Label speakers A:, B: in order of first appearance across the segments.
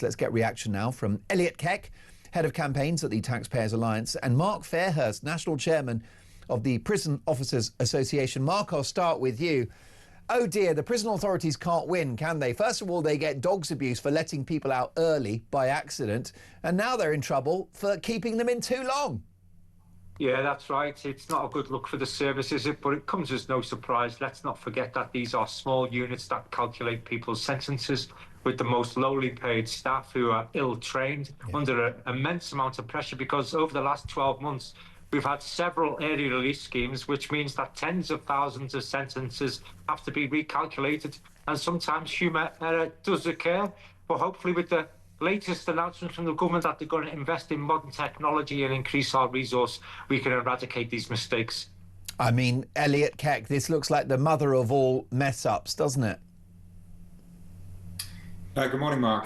A: Let's get reaction now from Elliot Keck, Head of Campaigns at the Taxpayers Alliance, and Mark Fairhurst, National Chairman of the Prison Officers Association. Mark, I'll start with you. Oh dear, the prison authorities can't win, can they? First of all, they get dogs abuse for letting people out early by accident, and now they're in trouble for keeping them in too long.
B: Yeah, that's right. It's not a good look for the service, is it? But it comes as no surprise. Let's not forget that these are small units that calculate people's sentences with the most lowly paid staff who are ill-trained under an immense amount of pressure, because over the last 12 months, we've had several early release schemes, which means that tens of thousands of sentences have to be recalculated. And sometimes human error does occur. But hopefully with the latest announcement from the government that they're going to invest in modern technology and increase our resource, we can eradicate these mistakes.
A: I mean, Elliot Keck, this looks like the mother of all mess-ups, doesn't it?
C: Good morning, Mark.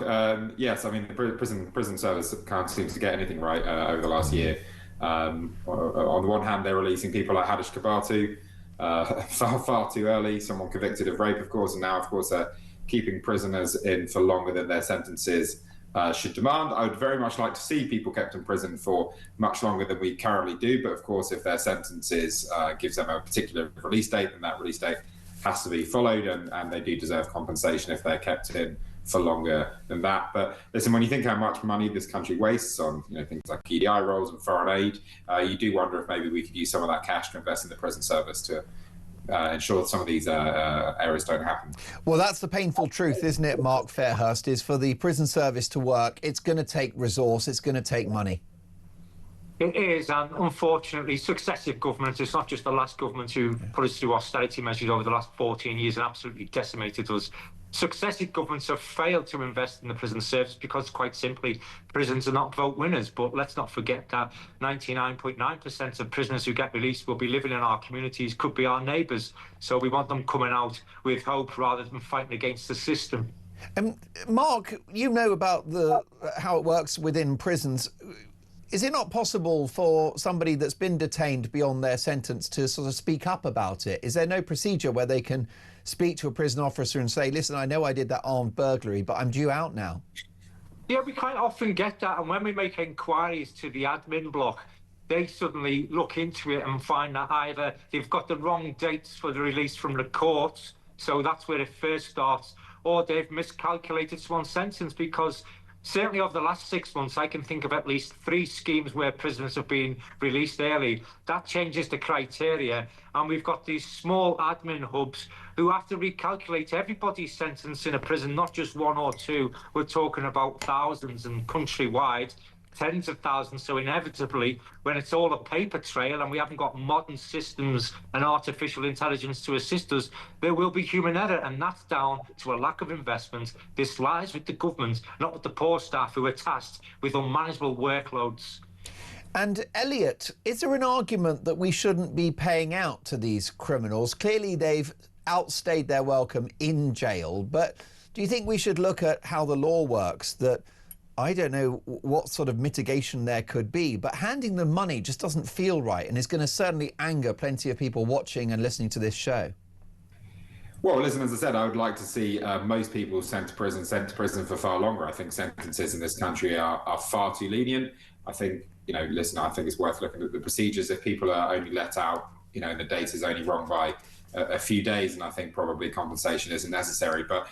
C: Yes, I mean, the prison service can't seem to get anything right over the last year. On the one hand, they're releasing people like Hadish Kabatu far too early, someone convicted of rape, of course, and now, of course, keeping prisoners in for longer than their sentences should demand. I would very much like to see people kept in prison for much longer than we currently do, but of course, if their sentences gives them a particular release date, then that release date has to be followed, and they do deserve compensation if they're kept in for longer than that. But listen, when you think how much money this country wastes on things like EDI rolls and foreign aid, you do wonder if maybe we could use some of that cash to invest in the prison service to ensure that some of these errors don't happen.
A: Well, that's the painful truth, isn't it, Mark Fairhurst, is for the prison service to work, it's going to take resource, it's going to take money.
B: It is, and unfortunately, successive governments, it's not just the last government who put us through austerity measures over the last 14 years and absolutely decimated us. Successive governments have failed to invest in the prison service because, quite simply, prisons are not vote winners. But let's not forget that 99.9% of prisoners who get released will be living in our communities, could be our neighbours. So we want them coming out with hope rather than fighting against the system.
A: Mark, you know about how it works within prisons. Is it not possible for somebody that's been detained beyond their sentence to sort of speak up about it? Is there no procedure where they can speak to a prison officer and say, listen, I know I did that armed burglary, but I'm due out now?
B: Yeah, we quite often get that. And when we make inquiries to the admin block, they suddenly look into it and find that either they've got the wrong dates for the release from the courts, so that's where it first starts, or they've miscalculated someone's sentence, because certainly over the last 6 months, I can think of at least 3 schemes where prisoners have been released early. That changes the criteria, and we've got these small admin hubs who have to recalculate everybody's sentence in a prison, not just 1 or 2. We're talking about thousands, and countrywide, tens of thousands. So inevitably, when it's all a paper trail and we haven't got modern systems and artificial intelligence to assist us, there will be human error, and that's down to a lack of investment. This lies with the government, not with the poor staff who are tasked with unmanageable workloads.
A: And Elliot, is there an argument that we shouldn't be paying out to these criminals? Clearly they've outstayed their welcome in jail, but do you think we should look at how the law works, that I don't know what sort of mitigation there could be, but handing them money just doesn't feel right, and is going to certainly anger plenty of people watching and listening to this show?
C: Well, listen, as I said, I would like to see most people sent to prison for far longer. I think sentences in this country are far too lenient. I think, listen, I think it's worth looking at the procedures. If people are only let out, and the date is only wrong by a few days, and I think probably compensation isn't necessary. But,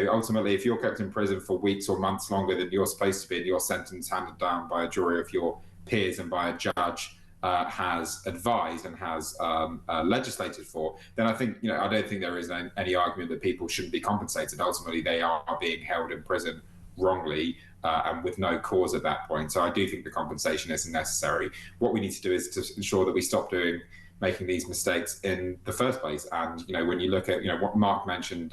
C: ultimately, if you're kept in prison for weeks or months longer than you're supposed to be, and your sentence handed down by a jury of your peers and by a judge has advised and has legislated for, then I think, I don't think there is any argument that people shouldn't be compensated. Ultimately, they are being held in prison wrongly and with no cause at that point. So I do think the compensation isn't necessary. What we need to do is to ensure that we stop making these mistakes in the first place. And, when you look at, what Mark mentioned,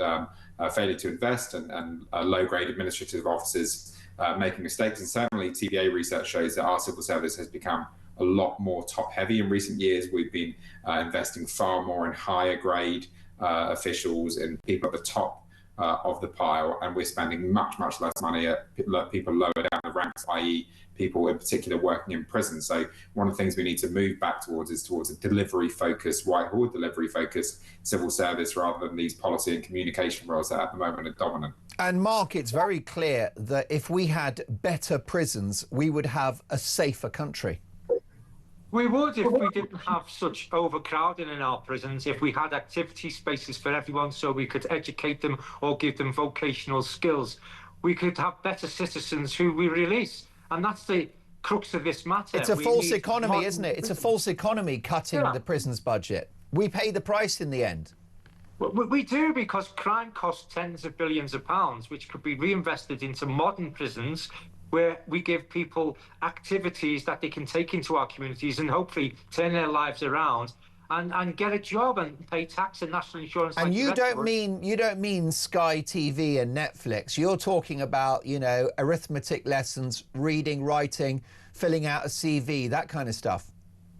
C: failure to invest and low-grade administrative officers making mistakes, and certainly TVA research shows that our civil service has become a lot more top-heavy in recent years. We've been investing far more in higher-grade officials and people at the top of the pile, and we're spending much less money at people lower down the ranks, i.e. people in particular working in prison. So one of the things we need to move back towards is towards a delivery-focused, Whitehall delivery-focused civil service rather than these policy and communication roles that at the moment are dominant.
A: And Mark, it's very clear that if we had better prisons, we would have a safer country.
B: We would if we didn't have such overcrowding in our prisons, if we had activity spaces for everyone so we could educate them or give them vocational skills. We could have better citizens who we release. And that's the crux of this matter.
A: It's a false economy, isn't it? It's a false economy cutting the prisons budget. We pay the price in the end.
B: We do, because crime costs tens of billions of pounds, which could be reinvested into modern prisons where we give people activities that they can take into our communities and hopefully turn their lives around and get a job and pay tax and national insurance.
A: And you don't mean Sky TV and Netflix. You're talking about, you know, arithmetic lessons, reading, writing, filling out a CV, that kind of stuff.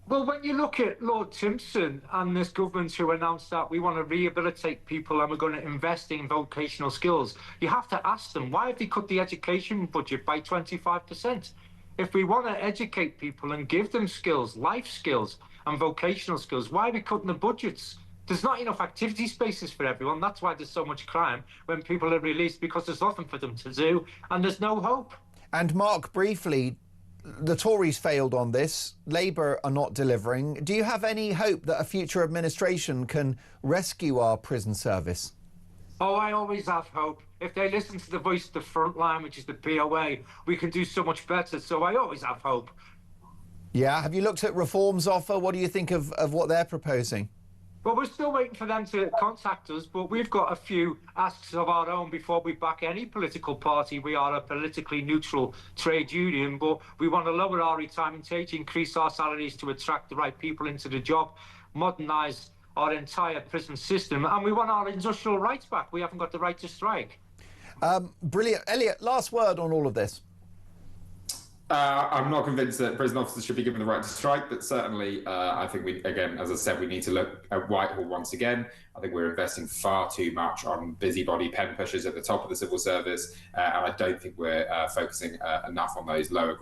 B: Well, when you look at Lord Timpson and this government who announced that we want to rehabilitate people and we're going to invest in vocational skills, you have to ask them, why have they cut the education budget by 25%? If we want to educate people and give them skills, life skills and vocational skills, why are we cutting the budgets? There's not enough activity spaces for everyone. That's why there's so much crime when people are released, because there's nothing for them to do and there's no hope.
A: And Mark, briefly, the Tories failed on this. Labour are not delivering. Do you have any hope that a future administration can rescue our prison service?
B: Oh, I always have hope. If they listen to the voice of the front line, which is the POA, we can do so much better. So I always have hope.
A: Yeah. Have you looked at Reform's offer? What do you think of what they're proposing?
B: Well, we're still waiting for them to contact us, but we've got a few asks of our own before we back any political party. We are a politically neutral trade union, but we want to lower our retirement age, increase our salaries to attract the right people into the job, modernise our entire prison system, and we want our industrial rights back. We haven't got the right to strike.
A: Brilliant. Elliot, last word on all of this.
C: I'm not convinced that prison officers should be given the right to strike, but certainly I think we, again, as I said, we need to look at Whitehall once again. I think we're investing far too much on busybody pen pushers at the top of the civil service, and I don't think we're focusing enough on those lower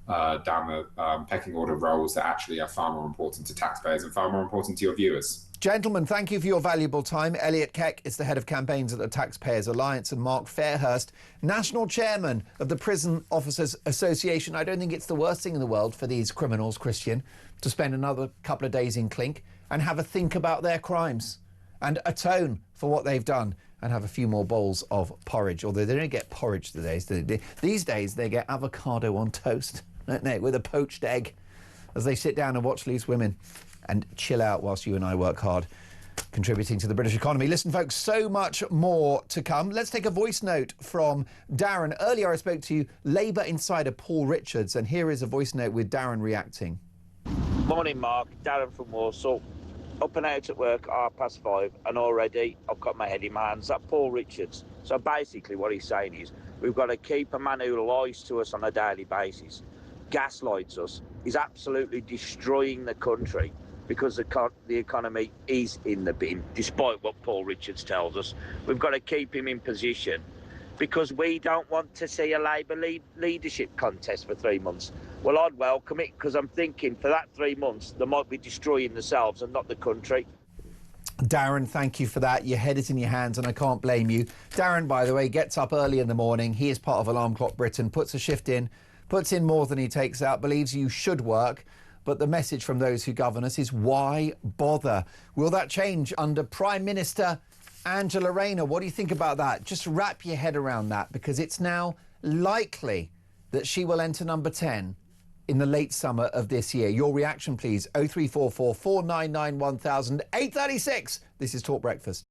C: down the pecking order roles that actually are far more important to taxpayers and far more important to your viewers.
A: Gentlemen, thank you for your valuable time. Elliot Keck is the head of campaigns at the Taxpayers Alliance, and Mark Fairhurst, national chairman of the Prison Officers Association. I don't think it's the worst thing in the world for these criminals, Christian, to spend another couple of days in clink and have a think about their crimes and atone for what they've done and have a few more bowls of porridge. Although they don't get porridge these days, they get avocado on toast, don't they, with a poached egg as they sit down and watch these women and chill out whilst you and I work hard contributing to the British economy. Listen, folks, so much more to come. Let's take a voice note from Darren. Earlier, I spoke to Labour insider Paul Richards, and here is a voice note with Darren reacting.
D: Morning, Mark. Darren from Warsaw. Up and out at work, 5:30, and already I've got my head in my hands. That's Paul Richards. So basically what he's saying is we've got to keep a man who lies to us on a daily basis, gaslights us, is absolutely destroying the country, because the economy is in the bin, despite what Paul Richards tells us. We've got to keep him in position, because we don't want to see a Labour leadership contest for 3 months. Well, I'd welcome it, because I'm thinking for that 3 months, they might be destroying themselves and not the country.
A: Darren, thank you for that. Your head is in your hands, and I can't blame you. Darren, by the way, gets up early in the morning. He is part of Alarm Clock Britain, puts a shift in, puts in more than he takes out, believes you should work. But the message from those who govern us is, why bother? Will that change under Prime Minister Angela Rayner? What do you think about that? Just wrap your head around that, because it's now likely that she will enter number 10 in the late summer of this year. Your reaction, please. 0344 499 1000, 8:36. This is Talk Breakfast.